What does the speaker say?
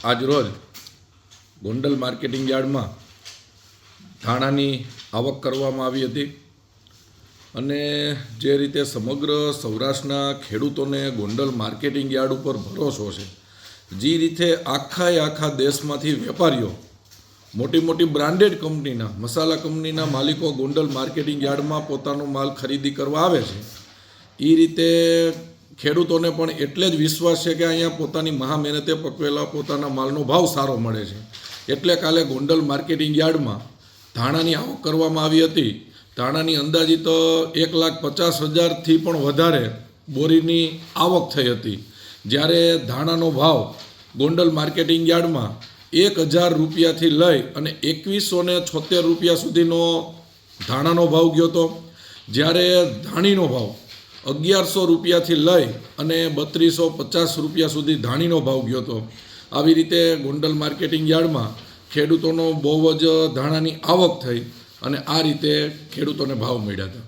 આજરોજ ગોંડલ માર્કેટિંગ યાર્ડમાં ધાણાની આવક કરવામાં આવી હતી અને જે રીતે સમગ્ર સૌરાષ્ટ્રના ખેડૂતોને ગોંડલ માર્કેટિંગ યાર્ડ ઉપર ભરોસો છે, જે રીતે આખા દેશમાંથી વેપારીઓ મોટી મોટી બ્રાન્ડેડ કંપનીના મસાલા કંપનીના માલિકો ગોંડલ માર્કેટિંગ યાર્ડમાં પોતાનો માલ ખરીદી કરવા આવે છે, એ રીતે ખેડૂતોને પણ એટલે જ વિશ્વાસ છે કે અહીંયા પોતાની મહા મહેનતે પકવેલા પોતાના માલનો ભાવ સારો મળે છે. એટલે કાલે ગોંડલ માર્કેટિંગ યાર્ડમાં ધાણાની આવક કરવામાં આવી હતી. ધાણાની અંદાજિત 1,50,000થી પણ વધારે બોરીની આવક થઈ હતી. જ્યારે ધાણાનો ભાવ ગોંડલ માર્કેટિંગ યાર્ડમાં 1,000 રૂપિયાથી લઈ અને 2,176 રૂપિયા સુધીનો ધાણાનો ભાવ ગયો હતો. જ્યારે ધાણીનો ભાવ 1,100 રૂપિયાથી લઈ અને 3,250 રૂપિયા સુધી ધાણીનો ભાવ ગયો હતો. આવી રીતે ગોંડલ માર્કેટિંગ યાર્ડમાં ખેડૂતોનો બહુ જ ધાણાની આવક થઈ અને આ રીતે ખેડૂતોને ભાવ મળ્યા હતા.